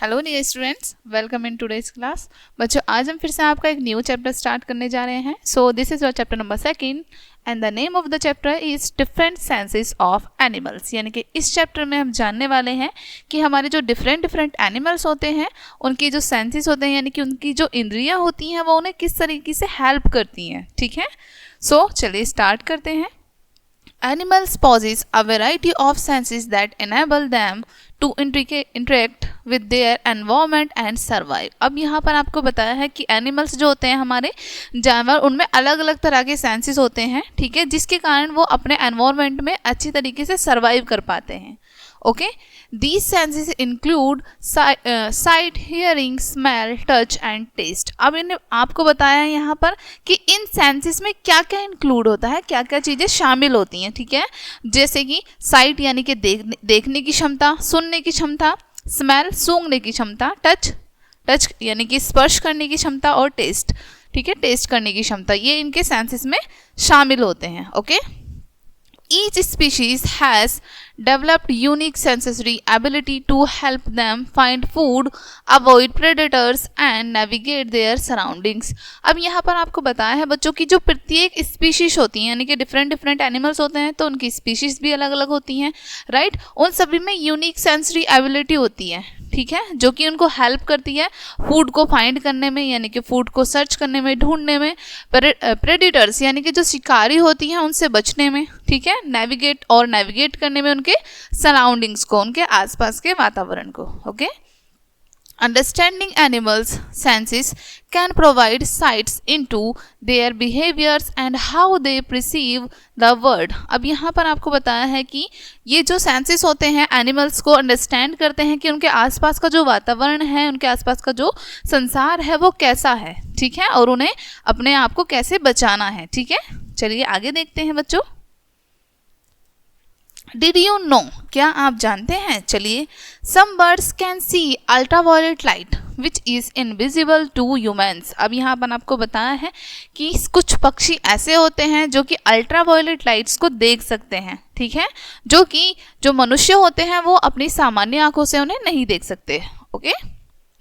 Hello dear students, welcome in today's class. बच्चों, आज हम फिर से आपका एक न्यू चैप्टर स्टार्ट करने जा रहे हैं। So this is your chapter number 2 and the name of the chapter is different senses of animals. यानी कि इस चैप्टर में हम जानने वाले हैं कि हमारे जो डिफरेंट एनिमल्स होते हैं उनकी जो सेंसेस होते हैं, यानी कि उनकी जो इंद्रियां होती हैं वो उन्हें किस तरीके से हेल्प करती हैं। ठीक है, सो चलिए स्टार्ट करते हैं। Animals possess a variety of senses that enable them to interact with their environment and survive। अब यहाँ पर आपको बताया है कि एनिमल्स जो होते हैं हमारे जानवर, उनमें अलग अलग तरह के सेंसेस होते हैं। ठीक है, जिसके कारण वो अपने एनवायरनमेंट में अच्छी तरीके से सर्वाइव कर पाते हैं। Okay, these senses include sight, hearing, smell, touch and taste। अब इन्हें आपको बताया है यहाँ पर कि इन सेंसेस में क्या क्या इंक्लूड होता है, क्या क्या चीज़ें शामिल होती हैं। ठीक है, जैसे कि साइट यानी कि देखने की क्षमता, सुनने की क्षमता, स्मेल सूंघने की क्षमता, टच यानी कि स्पर्श करने की क्षमता और टेस्ट, ठीक है, टेस्ट करने की क्षमता, ये इनके सेंसेस में शामिल होते हैं। Okay, each species has developed unique sensory ability to help them find food, avoid predators and navigate their surroundings। अब यहाँ पर आपको बताया है बच्चों की जो प्रत्येक स्पीशीज होती हैं, यानी कि डिफरेंट एनिमल्स होते हैं तो उनकी स्पीशीज भी अलग अलग होती हैं, राइट। उन सभी में यूनिक सेंसरी एबिलिटी होती है, ठीक है, जो कि उनको हेल्प करती है फूड को फाइंड करने में, यानी कि फूड को सर्च करने में, ढूंढने में, प्रेडिटर्स यानी कि जो शिकारी होती हैं उनसे बचने में, ठीक है, नेविगेट करने में उनके सराउंडिंग्स को, उनके आसपास के वातावरण को। Okay, Understanding animals' senses can provide insights into their behaviors and how they perceive the world। अब यहाँ पर आपको बताया है कि ये जो सेंसेस होते हैं एनिमल्स को अंडरस्टैंड करते हैं कि उनके आसपास का जो वातावरण है, उनके आसपास का जो संसार है वो कैसा है, ठीक है, और उन्हें अपने आप को कैसे बचाना है। ठीक है, चलिए आगे देखते हैं बच्चों। Did you know? क्या आप जानते हैं? चलिए, some birds can see ultraviolet light which is invisible to humans। अब यहाँ पर आपको बताया है कि कुछ पक्षी ऐसे होते हैं जो कि अल्ट्रावायलेट लाइट्स को देख सकते हैं, ठीक है, जो कि जो मनुष्य होते हैं वो अपनी सामान्य आंखों से उन्हें नहीं देख सकते। ओके,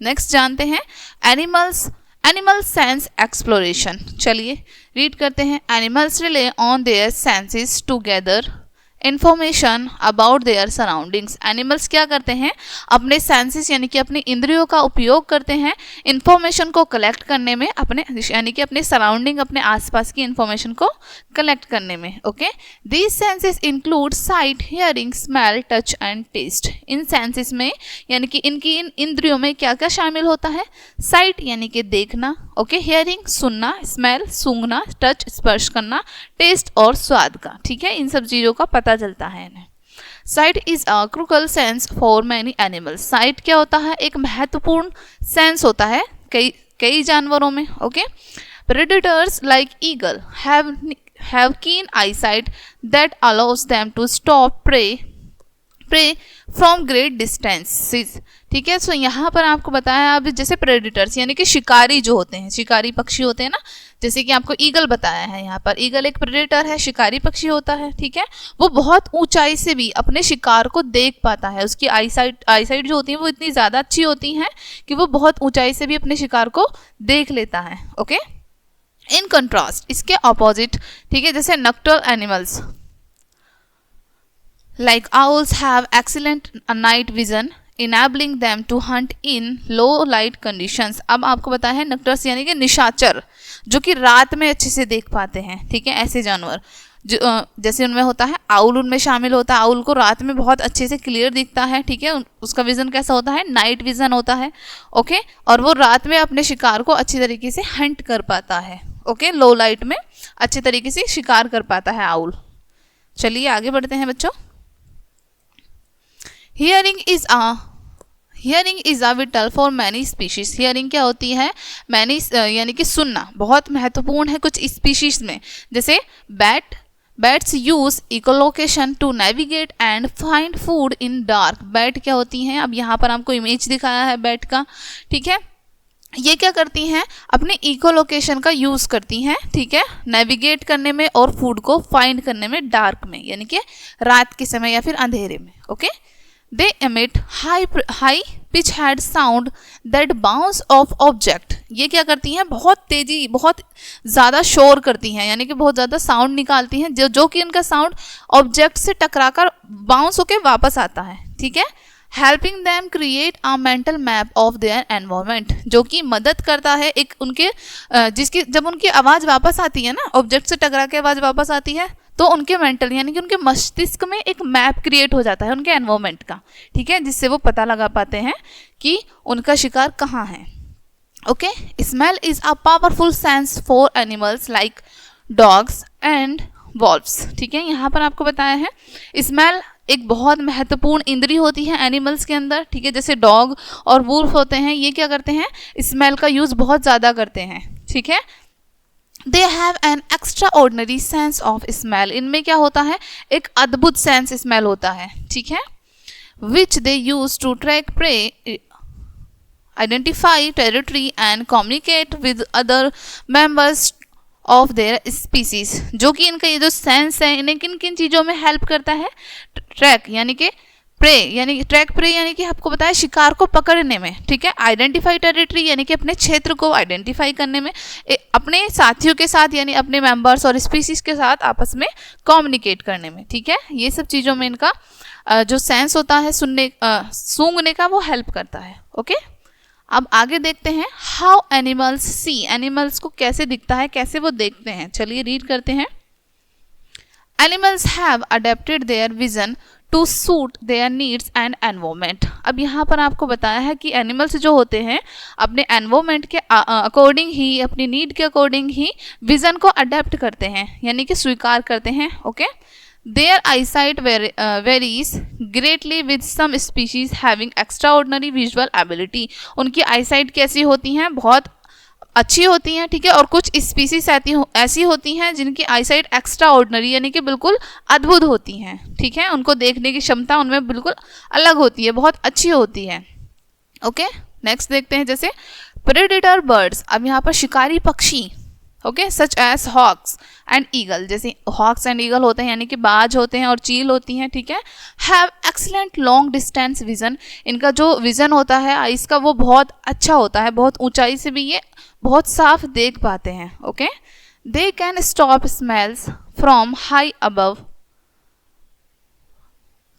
नेक्स्ट जानते हैं एनिमल सेंस एक्सप्लोरेशन। चलिए रीड करते हैं। Animals rely on their senses to gather information about their surroundings. Animals क्या करते हैं, अपने सेंसेस यानी कि अपनी इंद्रियों का उपयोग करते हैं इंफॉर्मेशन को कलेक्ट करने में, अपने यानी कि अपने सराउंडिंग, अपने आसपास की इंफॉर्मेशन को कलेक्ट करने में। Okay, these senses include sight, hearing, smell, touch and taste. इन सेंसेस में यानी कि इनकी इन इंद्रियों में क्या क्या शामिल होता है, साइट यानी कि देखना, ओके, हियरिंग सुनना, स्मेल सूंघना, टच स्पर्श करना, टेस्ट और स्वाद का, ठीक है, इन सब चीज़ों का पता चलता है इन्हें। Sight is a crucial sense for many animals. Sight क्या होता है, एक महत्वपूर्ण सेंस होता है कई जानवरों में। Okay, predators like eagle have keen eyesight that allows them to stop prey from great distances। ठीक है, सो यहाँ पर आपको बताया अब जैसे प्रेडिटर्स यानी कि शिकारी जो होते हैं, शिकारी पक्षी होते हैं ना, जैसे कि आपको ईगल बताया है, यहाँ पर ईगल एक प्रेडेटर है, शिकारी पक्षी होता है, ठीक है, वो बहुत ऊंचाई से भी अपने शिकार को देख पाता है। उसकी आईसाइट जो होती है वो इतनी ज़्यादा अच्छी होती हैं कि वो बहुत ऊंचाई से भी अपने शिकार को देख लेता है। ओके, इन कंट्रास्ट, इसके ऑपोजिट, ठीक है, जैसे nocturnal animals like owls have excellent night vision enabling them to hunt in low light conditions। अब आपको बताया है नक्टर्स यानी कि निशाचर, जो कि रात में अच्छे से देख पाते हैं, ठीक है, ऐसे जानवर जो जैसे उनमें होता है आउल, उनमें शामिल होता है। आउल को रात में बहुत अच्छे से क्लियर दिखता है, ठीक है, उसका विजन कैसा होता है, नाइट विजन होता है। ओके, और वो रात में अपने शिकार को अच्छी तरीके से हंट कर पाता है। ओके, लो लाइट में अच्छे तरीके से शिकार कर पाता है आउल। चलिए आगे बढ़ते हैं बच्चों। Hearing is a whittle for many species. Hearing क्या होती है, मैनी यानी कि सुनना बहुत महत्वपूर्ण है कुछ स्पीशीज में, जैसे bats use echolocation to navigate and find food in dark. Bat क्या होती हैं, अब यहाँ पर आपको इमेज दिखाया है बैट का, ठीक है, ये क्या करती हैं, अपने इकोलोकेशन का यूज़ करती हैं, ठीक है, नेविगेट करने में और फूड को फाइंड करने में डार्क में, यानी कि रात के समय या फिर अंधेरे में। Okay, they emit high pitch had sound that bounce off object. ये क्या करती हैं, बहुत तेजी, बहुत ज़्यादा शोर करती हैं, यानी कि बहुत ज़्यादा साउंड निकालती हैं, जो कि उनका साउंड ऑब्जेक्ट से टकराकर बाउंस होकर वापस आता है। ठीक है, helping them create a mental map of their environment, जो कि मदद करता है एक उनके जिसकी जब उनकी आवाज़ वापस आती है ना, ऑब्जेक्ट से टकरा के आवाज़ वापस आती है, तो उनके मेंटल यानी कि उनके मस्तिष्क में एक मैप क्रिएट हो जाता है उनके एनवायरनमेंट का। ठीक है, जिससे वो पता लगा पाते हैं कि उनका शिकार कहाँ है। Okay, smell is a powerful sense for animals like dogs and valves. ठीक है, यहाँ पर आपको बताया है स्मेल एक बहुत महत्वपूर्ण इंद्री होती है एनिमल्स के अंदर। ठीक है, जैसे डॉग और वुल्फ होते हैं, ये क्या करते हैं, स्मेल का यूज़ बहुत ज़्यादा करते हैं। ठीक है, they have an extra ordinary sense of smell, इनमें क्या होता है, एक अद्भुत सेंस स्मेल होता है। ठीक है, which they use to track prey, identify territory and communicate with other members of their species, जो कि इनका ये जो सेंस है इन्हें किन किन चीज़ों में हेल्प करता है, ट्रैक यानी कि प्रे, यानी कि ट्रैक प्रे यानी कि आपको बताया शिकार को पकड़ने में। ठीक है, आइडेंटिफाई टेरिटरी यानी कि अपने क्षेत्र को आइडेंटिफाई करने में, अपने साथियों के साथ यानी अपने मेंबर्स और स्पीसीज के साथ आपस में कम्युनिकेट करने में। ठीक है, ये सब चीज़ों में इनका जो सेंस होता है सूंघने का, वो हेल्प करता है। ओके, अब आगे देखते हैं हाउ एनिमल्स सी, एनिमल्स को कैसे दिखता है, कैसे वो देखते हैं। चलिए रीड करते हैं। Animals have adapted their vision to suit their needs and environment. अब यहाँ पर आपको बताया है कि एनिमल्स जो होते हैं अपने एनवायरमेंट के अकॉर्डिंग ही, अपनी नीड के अकॉर्डिंग ही विजन को अडेप्ट करते हैं, यानी कि स्वीकार करते हैं। Okay, their eyesight varies greatly with some species having extraordinary visual ability. उनकी आईसाइट कैसी होती हैं, बहुत अच्छी होती हैं। ठीक है, और कुछ स्पीसीज ऐसी होती हैं जिनकी आईसाइट एक्स्ट्रा ऑर्डिनरी यानी कि बिल्कुल अद्भुत होती हैं। ठीक है, उनको देखने की क्षमता उनमें बिल्कुल अलग होती है, बहुत अच्छी होती है। ओके, नेक्स्ट देखते हैं जैसे प्रेडेटर बर्ड्स। अब यहाँ पर शिकारी पक्षी, okay, such as hawks and eagle, जैसे हॉक्स एंड ईगल होते हैं यानी कि बाज होते हैं और चील होती हैं। ठीक है, have excellent long distance vision, इनका जो विजन होता है आइस का वो बहुत अच्छा होता है, बहुत ऊंचाई से भी ये बहुत साफ देख पाते हैं। Okay, they can stop smells from high above,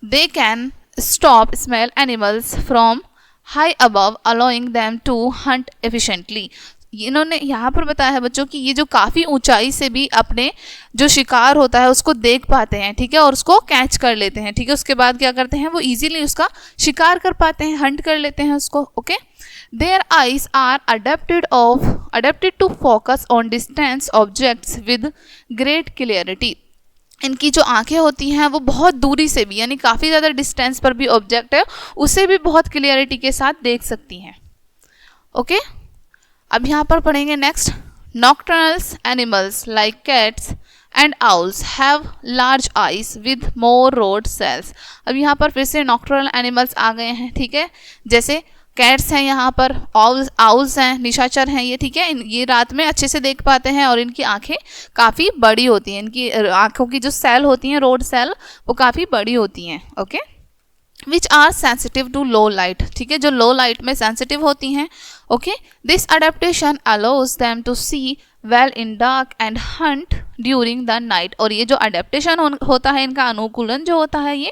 they can stop smell animals from high above allowing them to hunt efficiently. इन्होंने यहाँ पर बताया है बच्चों कि ये जो काफ़ी ऊंचाई से भी अपने जो शिकार होता है उसको देख पाते हैं। ठीक है, और उसको कैच कर लेते हैं। ठीक है, उसके बाद क्या करते हैं, वो इजीली उसका शिकार कर पाते हैं, हंट कर लेते हैं उसको। Okay, their eyes are adapted to focus on distance objects with great clarity. इनकी जो आंखें होती हैं वो बहुत दूरी से भी यानी काफ़ी ज़्यादा डिस्टेंस पर भी ऑब्जेक्ट है उसे भी बहुत क्लियरिटी के साथ देख सकती हैं। ओके, अब यहाँ पर पढ़ेंगे next, nocturnals animals like cats and owls have large eyes with more rod cells. अब यहाँ पर फिर से नॉक्टर्नल एनिमल्स आ गए हैं। ठीक है, जैसे कैट्स हैं, यहाँ पर आउल्स हैं, निशाचर हैं ये। ठीक है, ये रात में अच्छे से देख पाते हैं और इनकी आंखें काफ़ी बड़ी होती हैं, इनकी आंखों की जो सेल होती हैं, रोड सेल, वो काफ़ी बड़ी होती हैं। Okay, which are sensitive to low light. ठीक है, जो लो लाइट में सेंसिटिव होती हैं। Okay, this adaptation allows them to see well in dark and hunt during the night. और ये जो अडेप्टेशन होता है, इनका अनुकूलन जो होता है, ये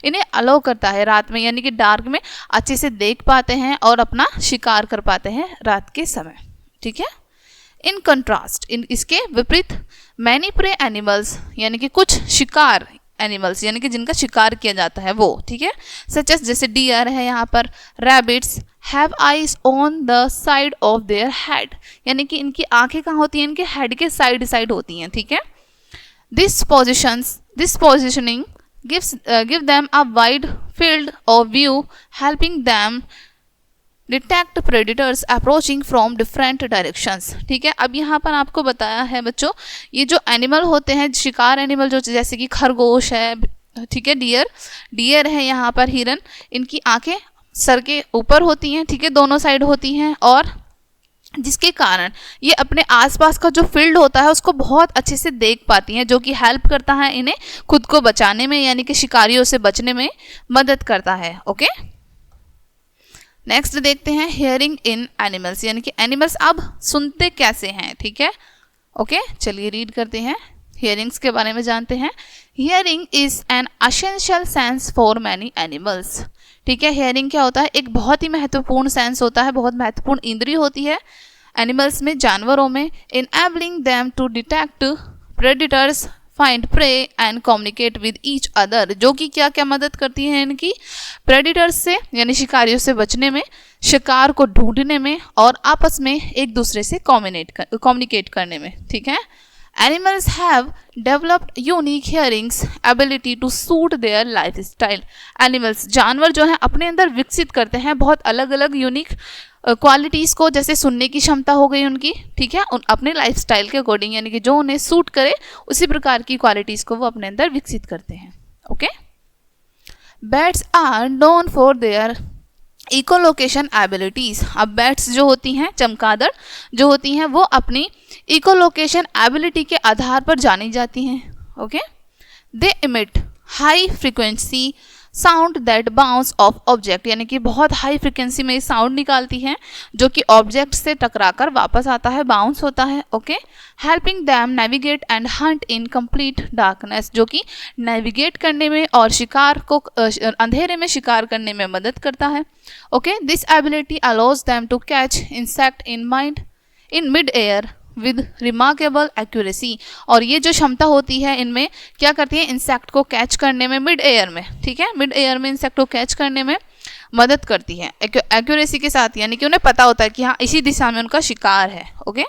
इन्हें अलाउ करता है रात में यानी कि डार्क में अच्छे से देख पाते हैं और अपना शिकार कर पाते हैं रात के समय। ठीक है, इन कंट्रास्ट, इसके विपरीत मैनी प्रे एनिमल्स यानी कि कुछ शिकार एनिमल्स यानी कि जिनका शिकार किया जाता है वो। ठीक है, सच एस जैसे डियर है यहाँ पर, rabbits have eyes on the side of their head, यानी कि इनकी आंखें कहाँ होती हैं, इनके हेड के साइड होती हैं। ठीक है, this positioning give them a wide field of view, helping them detect predators approaching from different directions. ठीक है, अब यहाँ पर आपको बताया है बच्चों, ये जो एनिमल होते हैं शिकार एनिमल जो जैसे कि खरगोश है, ठीक है, डियर है, यहाँ पर हिरन, इनकी आंखें सर के ऊपर होती हैं। ठीक है, दोनों साइड होती हैं और जिसके कारण ये अपने आसपास का जो फील्ड होता है उसको बहुत अच्छे से देख पाती हैं, जो कि हेल्प करता है इन्हें खुद को बचाने में यानी कि शिकारियों से बचने में मदद करता है। ओके, नेक्स्ट देखते हैं हियरिंग इन एनिमल्स, यानी कि एनिमल्स अब सुनते कैसे हैं, ठीक है। ओके, चलिए रीड करते हैं, हियरिंग्स के बारे में जानते हैं। Hearing is an essential sense for many animals, ठीक है। हियरिंग क्या होता है, एक बहुत ही महत्वपूर्ण सेंस होता है, बहुत महत्वपूर्ण इंद्रिय होती है एनिमल्स में, जानवरों में, enabling them to detect predators, find prey and communicate with each other, जो कि क्या क्या मदद करती है इनकी, प्रेडिटर्स से यानी शिकारियों से बचने में, शिकार को ढूंढने में और आपस में एक दूसरे से कम्युनिकेट करने में, ठीक है। Animals have developed unique hearings ability to suit their lifestyle. Animals, जानवर जो हैं अपने अंदर विकसित करते हैं बहुत अलग अलग यूनिक क्वालिटीज़ को, जैसे सुनने की क्षमता हो गई उनकी, ठीक है, उन अपने लाइफस्टाइल के अकॉर्डिंग, यानी कि जो उन्हें सूट करे उसी प्रकार की क्वालिटीज़ को वो अपने अंदर विकसित करते हैं। Okay, bats are known for their echolocation abilities. अब बैट्स जो होती हैं, चमगादड़ जो होती हैं, वो अपनी इकोलोकेशन एबिलिटी के आधार पर जानी जाती हैं। Okay, they emit high frequency sound that bounce off object, यानी कि बहुत हाई फ्रिक्वेंसी में साउंड निकालती हैं जो कि ऑब्जेक्ट से टकराकर वापस आता है, बाउंस होता है। Okay, helping them navigate and Hunt in complete darkness, जो कि नेविगेट करने में और शिकार को अंधेरे में शिकार करने में मदद करता है। Okay, this ability allows them to catch insect in mid air with remarkable accuracy, और ये जो क्षमता होती है इनमें क्या करती है, इंसेक्ट को कैच करने में मिड एयर में, ठीक है, मिड एयर में इंसेक्ट को कैच करने में मदद करती है एक्यूरेसी के साथ, यानी कि उन्हें पता होता है कि हाँ इसी दिशा में उनका शिकार है। Okay,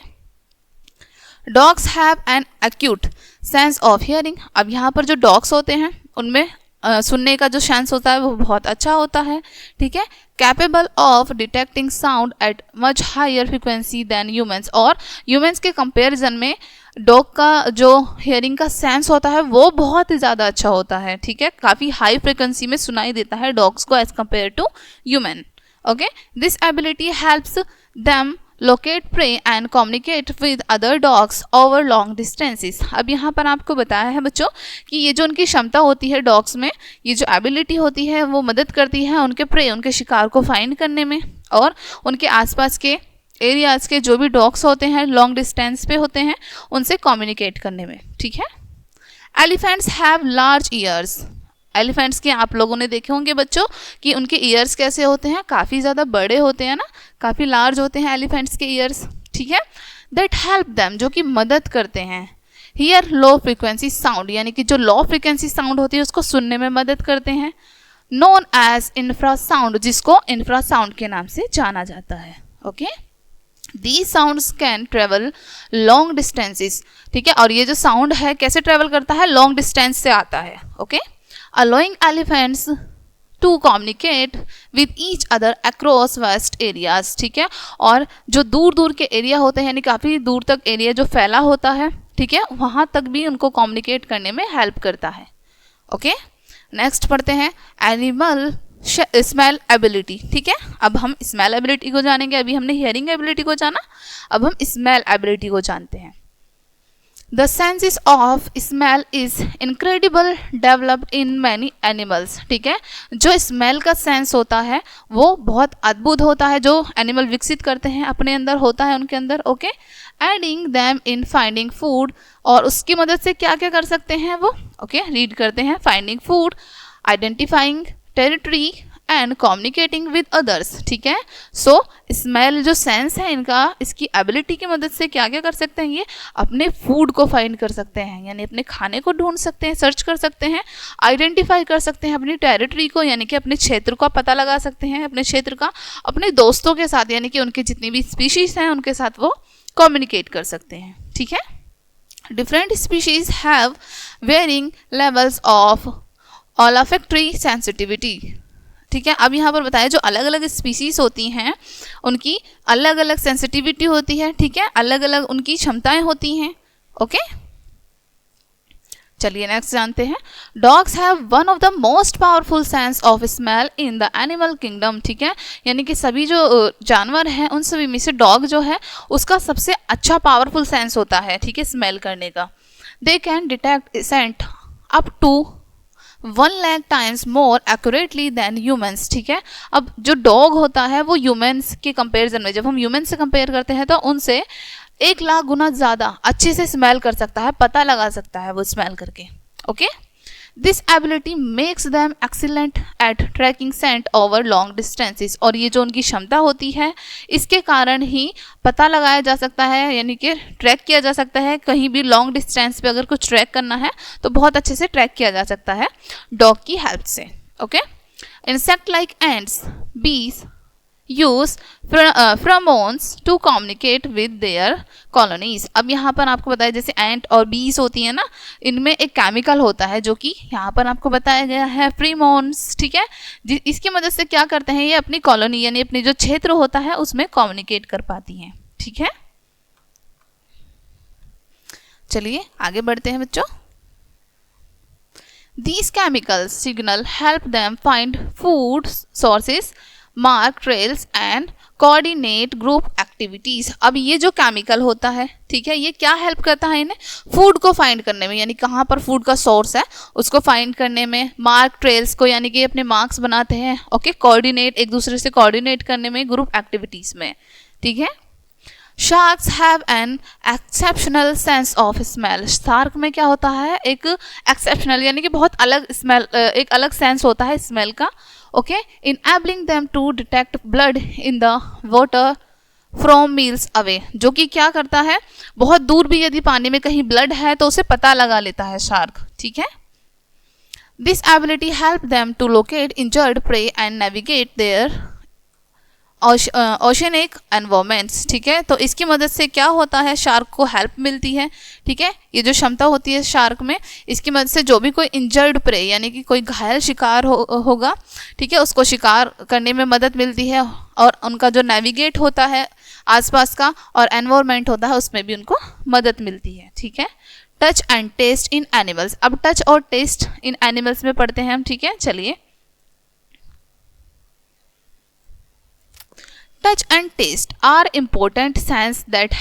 dogs have an acute sense of hearing. अब यहाँ पर जो डॉग्स होते हैं उनमें सुनने का जो सेंस होता है वो बहुत अच्छा होता है, ठीक है, capable of detecting sound at much higher frequency than humans, और ह्यूमंस के कंपैरिजन में डॉग का जो हियरिंग का सेंस होता है वो बहुत ही ज़्यादा अच्छा होता है, ठीक है, काफ़ी हाई फ्रिक्वेंसी में सुनाई देता है डॉग्स को as compare to human. Okay, this ability helps them locate prey and communicate with other dogs over long distances. अब यहाँ पर आपको बताया है बच्चों कि ये जो उनकी क्षमता होती है डॉग्स में, ये जो एबिलिटी होती है वो मदद करती है उनके प्रे, उनके शिकार को फाइंड करने में, और उनके आसपास के एरियाज़ के जो भी डॉग्स होते हैं लॉन्ग डिस्टेंस पे होते हैं उनसे कम्युनिकेट करने में, ठीक है। Elephants have large years. Elephants के आप लोगों ने देखे होंगे बच्चों कि उनके ईयर्स कैसे होते हैं, काफ़ी ज़्यादा बड़े होते हैं ना, काफ़ी लार्ज होते हैं एलिफेंट्स के ईयर्स, ठीक है। दैट हेल्प देम, जो कि मदद करते हैं, हियर लो फ्रिक्वेंसी साउंड, यानी कि जो लो फ्रिक्वेंसी साउंड होती है उसको सुनने में मदद करते हैं, नोन एज इंफ्रासाउंड, जिसको इंफ्रासाउंड के नाम से जाना जाता है। Okay, These sounds can travel long distances, ठीक है, और ये जो साउंड है कैसे ट्रेवल करता है, लॉन्ग डिस्टेंस से आता है। Okay, allowing elephants to communicate with each other across vast areas, ठीक है, और जो दूर दूर के एरिया होते हैं, यानी काफ़ी दूर तक एरिया जो फैला होता है, ठीक है, वहाँ तक भी उनको कम्युनिकेट करने में हेल्प करता है। ओके, नेक्स्ट पढ़ते हैं एनिमल स्मेल एबिलिटी, ठीक है। अब हम स्मेल एबिलिटी को जानेंगे, अभी हमने हियरिंग एबिलिटी को जाना, अब हम स्मेल एबिलिटी को जानते हैं। The senses of smell is incredible developed in many animals, ठीक है, जो स्मेल का सेंस होता है वो बहुत अद्भुत होता है, जो एनिमल विकसित करते हैं अपने अंदर होता है उनके अंदर। Okay, adding them in finding food, और उसकी मदद से क्या क्या कर सकते हैं वो। ओके, रीड करते हैं, finding food, identifying territory and communicating with others, ठीक है। सो स्मेल जो सेंस है इनका, इसकी एबिलिटी की मदद से क्या क्या कर सकते हैं, ये अपने फूड को फाइंड कर सकते हैं, यानी अपने खाने को ढूंढ सकते हैं, सर्च कर सकते हैं, आइडेंटिफाई कर सकते हैं अपनी टेरिटरी को, यानी कि अपने क्षेत्र का पता लगा सकते हैं, अपने क्षेत्र का, अपने दोस्तों के साथ, यानी कि उनके जितनी भी स्पीशीज हैं उनके साथ वो कम्युनिकेट कर सकते हैं, ठीक है। Different species have varying levels of olfactory sensitivity, ठीक है। अब यहाँ पर बताया जो अलग अलग स्पीसीज होती हैं उनकी अलग अलग सेंसिटिविटी होती है, ठीक है, अलग अलग उनकी क्षमताएं होती हैं। ओके, चलिए नेक्स्ट जानते हैं। Dogs have one of the most powerful sense of smell in the animal kingdom, ठीक है, यानी कि सभी जो जानवर हैं उन सभी में से डॉग जो है उसका सबसे अच्छा पावरफुल सेंस होता है, ठीक है, स्मेल करने का। They can detect scent up to 1 lakh times more accurately than humans, ठीक है। अब जो डॉग होता है वो ह्यूमंस के कंपेरिजन में, जब हम ह्यूमंस से कंपेयर करते हैं तो उनसे 1 लाख गुना ज़्यादा अच्छे से स्मेल कर सकता है, पता लगा सकता है वो स्मेल करके। Okay, this ability makes them excellent at tracking scent over long distances, और ये जो उनकी क्षमता होती है इसके कारण ही पता लगाया जा सकता है, यानी कि ट्रैक किया जा सकता है। कहीं भी लॉन्ग डिस्टेंस पे अगर कुछ ट्रैक करना है तो बहुत अच्छे से ट्रैक किया जा सकता है डॉग की हेल्प से। Okay, insect like ants, bees use pheromones to communicate with their colonies. अब यहाँ पर आपको बताया जैसे एंट और बीज होती है ना, इनमें एक केमिकल होता है जो कि यहाँ पर आपको बताया गया है pheromones, ठीक है। इसकी मदद से क्या करते हैं ये अपनी कॉलोनी यानी अपनी जो क्षेत्र होता है उसमें कम्युनिकेट कर पाती हैं, ठीक है। चलिए आगे बढ़ते हैं बच्चों। These chemicals signal help them find food sources, mark trails and coordinate group activities. अब ये जो केमिकल होता है, ठीक है, ये क्या हेल्प करता है इन्हें फूड को फाइंड करने में, यानी कहाँ पर फूड का सोर्स है उसको फाइंड करने में, मार्क ट्रेल्स को यानी कि अपने मार्क्स बनाते हैं, ओके, कोऑर्डिनेट एक दूसरे से कोऑर्डिनेट करने में, ग्रुप एक्टिविटीज में, ठीक है। Sharks have an exceptional sense of smell. Shark में क्या होता है, एक एक्सेप्शनल यानी कि बहुत अलग स्मेल, एक अलग सेंस होता है स्मेल का, okay, enabling them to detect blood in the water from miles away, जो कि क्या करता है बहुत दूर भी यदि पानी में कहीं ब्लड है तो उसे पता लगा लेता है शार्क, ठीक है। This ability help them to locate injured prey and navigate their oceanic environments, ठीक है। तो इसकी मदद से क्या होता है, शार्क को हेल्प मिलती है, ठीक है। ये जो क्षमता होती है शार्क में, इसकी मदद से जो भी कोई इंजर्ड प्रे यानी कि कोई घायल शिकार होगा, ठीक है, उसको शिकार करने में मदद मिलती है, और उनका जो नेविगेट होता है आसपास का और एनवायरमेंट होता है उसमें भी उनको मदद मिलती है, ठीक है। Touch and taste in animals. अब टच और टेस्ट इन एनिमल्स में पढ़ते हैं हम, ठीक है। चलिए, touch and taste are important sense that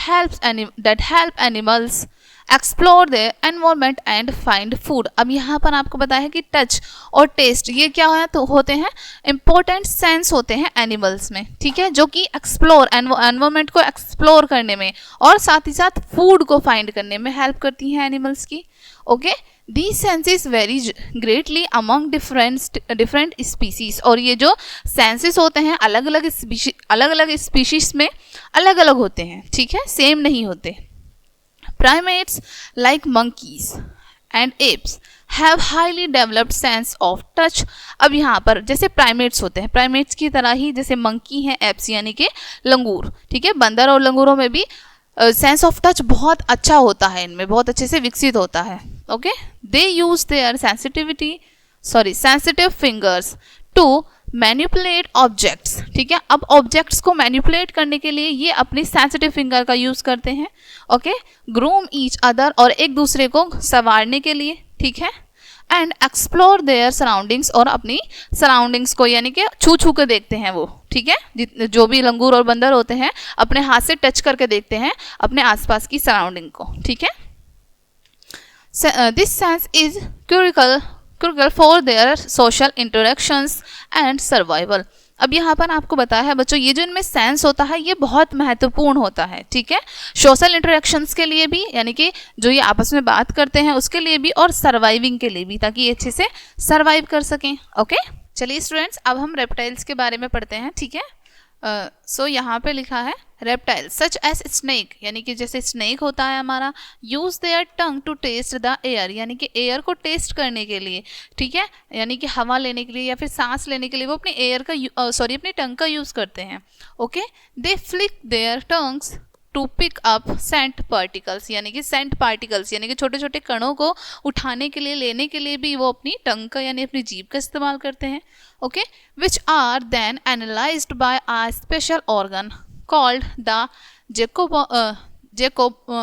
help animals explore their environment and find food। अब यहाँ पर आपको बताया है कि टच और टेस्ट ये क्या है तो होते हैं इंपॉर्टेंट सेंस होते हैं एनिमल्स में, ठीक है, जो कि एक्सप्लोर एनवायरमेंट को एक्सप्लोर करने में और साथ ही साथ फूड को फाइंड करने में हेल्प करती हैं एनिमल्स की। Okay, These senses vary greatly among different species, और ये जो सेंसेस होते हैं अलग अलग स्पीशीज में अलग अलग होते हैं, ठीक है, सेम नहीं होते। Primates like monkeys and apes have highly developed sense of touch। अब यहाँ पर जैसे प्राइमेट्स होते हैं, प्राइमेट्स की तरह ही जैसे मंकी हैं, एप्स यानी कि लंगूर, ठीक है, बंदर और लंगूरों में भी सेंस ऑफ टच बहुत अच्छा होता है, इनमें बहुत अच्छे से विकसित होता है। Okay, they use their sensitive fingers to manipulate objects, ठीक है। अब ऑब्जेक्ट्स को मैनिपुलेट करने के लिए ये अपनी सेंसिटिव फिंगर का यूज करते हैं, ओके, ग्रूम ईच अदर और एक दूसरे को संवारने के लिए, ठीक है, एंड एक्सप्लोर देयर सराउंडिंग्स और अपनी सराउंडिंग्स को यानी कि छू छू के देखते हैं वो, ठीक है, जो भी लंगूर और बंदर होते हैं अपने हाथ से टच करके देखते हैं अपने आसपास की सराउंडिंग को, ठीक है। This sense is critical for their social interactions and survival. अब यहाँ पर आपको बताया है बच्चों, ये जो इनमें सेंस होता है ये बहुत महत्वपूर्ण होता है, ठीक है, सोशल इंटरेक्शंस के लिए भी, यानी कि जो ये आपस में बात करते हैं उसके लिए भी, और सर्वाइविंग के लिए भी, ताकि ये अच्छे से सर्वाइव कर सकें। ओके, चलिए स्टूडेंट्स, अब हम रेप्टाइल्स के बारे में पढ़ते हैं, ठीक है। सो यहाँ पे लिखा है रेप्टाइल सच एज स्नेक, यानी कि जैसे स्नेक होता है हमारा, use their tongue to taste the air, यानी कि एयर को टेस्ट करने के लिए, ठीक है, यानी कि हवा लेने के लिए या फिर सांस लेने के लिए वो अपने एयर का अपनी टंग का यूज करते हैं। Okay, they flick their tongues to pick up scent particles, यानी कि सेंट पार्टिकल्स यानी कि छोटे छोटे कणों को उठाने के लिए, लेने के लिए भी वो अपनी टंग का यानी अपनी जीभ का इस्तेमाल करते हैं। Okay, which are then analysed by a special organ called the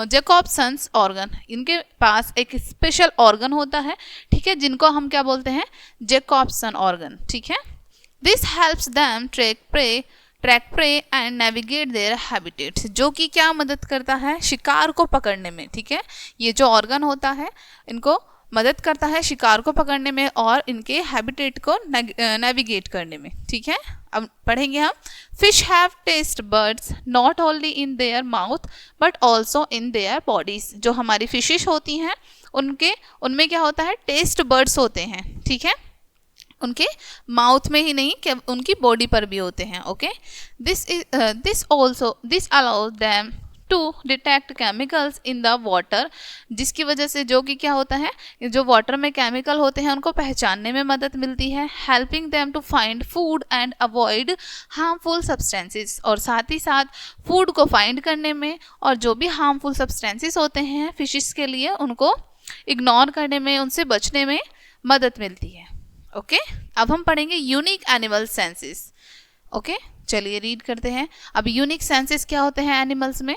Jacobson's organ. इनके पास एक स्पेशल ऑर्गन होता है, ठीक है, जिनको हम क्या बोलते हैं, जैकोब्सन ऑर्गन, ठीक है। This helps them track prey and navigate their habitats, जो कि क्या मदद करता है शिकार को पकड़ने में, ठीक है। ये जो ऑर्गन होता है इनको मदद करता है शिकार को पकड़ने में और इनके हैबिटेट को नेविगेट करने में। ठीक है, अब पढ़ेंगे हम। Fish have taste buds not only in their mouth but also in their bodies. जो हमारी फिशेस होती हैं उनमें क्या होता है, टेस्ट बर्ड्स होते हैं। ठीक है, उनके माउथ में ही नहीं कि उनकी बॉडी पर भी होते हैं। Okay, this allows them to detect chemicals in the water, जिसकी वजह से जो कि क्या होता है, जो वाटर में केमिकल होते हैं उनको पहचानने में मदद मिलती है। Helping them to find food and avoid harmful substances, और साथ ही साथ फूड को फाइंड करने में और जो भी हार्मफुल सब्सटेंसेस होते हैं फिशेस के लिए उनको इग्नोर करने में, उनसे बचने में मदद मिलती है। ओके, अब हम पढ़ेंगे यूनिक एनिमल सेंसेस। ओके, चलिए रीड करते हैं। अब यूनिक सेंसेस क्या होते हैं एनिमल्स में।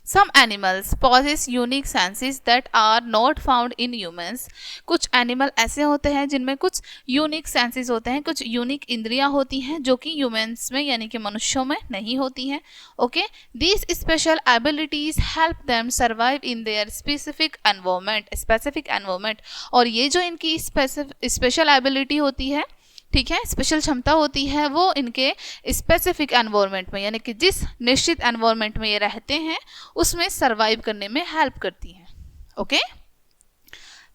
Some animals possess unique senses that are not found in humans. कुछ एनिमल ऐसे होते हैं जिनमें कुछ यूनिक सेंसेस होते हैं, कुछ यूनिक इंद्रियां होती हैं जो कि ह्यूमंस में यानी कि मनुष्यों में नहीं होती हैं। Okay, these special abilities help them survive in their specific environment। और ये जो इनकी स्पेशल एबिलिटी होती है, ठीक है, स्पेशल क्षमता होती है, वो इनके स्पेसिफिक एनवायरनमेंट में यानी कि जिस निश्चित एनवायरनमेंट में ये रहते हैं उसमें सरवाइव करने में हेल्प करती हैं। Okay,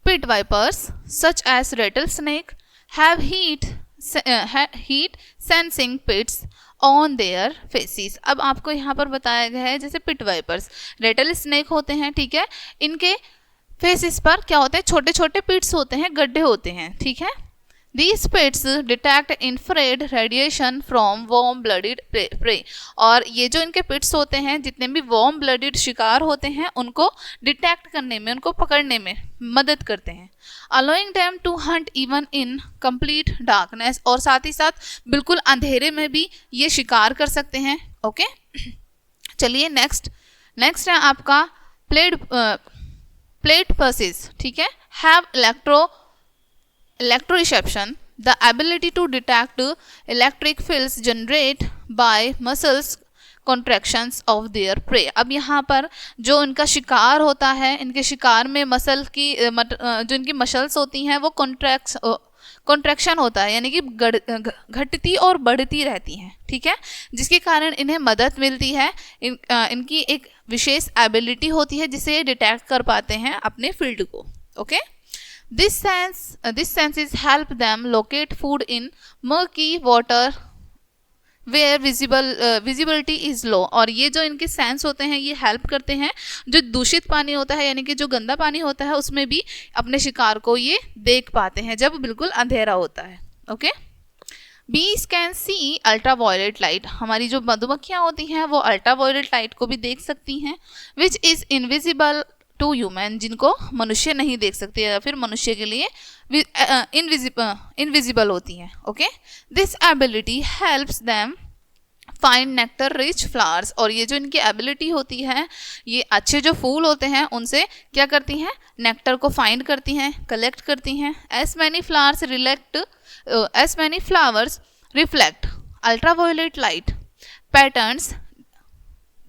pit vipers such as rattlesnake have heat sensing pits on their faces. अब आपको यहाँ पर बताया गया है जैसे पिट वाइपर्स रेटल स्नेक होते हैं, ठीक है, इनके फेसिस पर क्या होते हैं, छोटे छोटे पिट्स होते हैं, गड्ढे होते हैं। ठीक है, These pits detect infrared radiation from warm-blooded prey। और ये जो इनके पिट्स होते हैं, जितने भी warm blooded शिकार होते हैं उनको डिटेक्ट करने में, उनको पकड़ने में मदद करते हैं। Allowing them to hunt even in complete darkness, और साथ ही साथ बिल्कुल अंधेरे में भी ये शिकार कर सकते हैं। ओके, चलिए नेक्स्ट है आपका प्लेटपर्सिस। ठीक है, have electroreception, the ability to detect electric fields generated by muscles contractions of their prey। अब यहाँ पर जो इनका शिकार होता है, इनके शिकार में मसल की जो इनकी मसल्स होती हैं वो कॉन्ट्रैक्शन होता है, यानी कि घटती और बढ़ती रहती हैं। ठीक है, जिसके कारण इन्हें मदद मिलती है। इनकी एक विशेष एबिलिटी होती है जिसे डिटेक्ट कर पाते हैं अपने फील्ड को। Okay, This senses help them locate food in murky water where visibility is low। और ये जो इनके सेंस होते हैं ये हेल्प करते हैं जो दूषित पानी होता है यानी कि जो गंदा पानी होता है उसमें भी अपने शिकार को ये देख पाते हैं जब बिल्कुल अंधेरा होता है। ओके, बीज कैन सी अल्ट्रावायलेट लाइट। हमारी जो मधुमक्खियाँ होती हैं वो अल्ट्रावायलेट लाइट को भी देख सकती हैं, which is invisible to human, जिनको मनुष्य नहीं देख सकते या फिर मनुष्य के लिए इनविजिबल होती हैं। Okay, this ability helps them find nectar rich flowers. और ये जो इनकी एबिलिटी होती है, ये अच्छे जो फूल होते हैं उनसे क्या करती हैं, नेक्टर को फाइंड करती हैं, कलेक्ट करती हैं। As many flowers reflect ultraviolet light patterns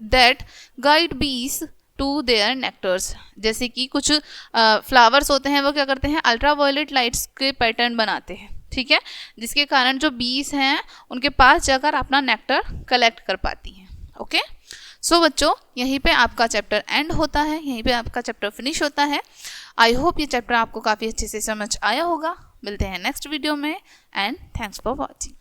that guide bees to their nectars. जैसे कि कुछ फ्लावर्स होते हैं वो क्या करते हैं, अल्ट्रावायलेट लाइट्स के पैटर्न बनाते हैं। ठीक है, जिसके कारण जो बीज हैं उनके पास जाकर अपना नेक्टर कलेक्ट कर पाती हैं। ओके, सो बच्चों यहीं पे आपका चैप्टर एंड होता है, यहीं पे आपका चैप्टर फिनिश होता है। आई होप ये चैप्टर आपको काफ़ी अच्छे से समझ आया होगा। मिलते हैं नेक्स्ट वीडियो में एंड थैंक्स फॉर वॉचिंग।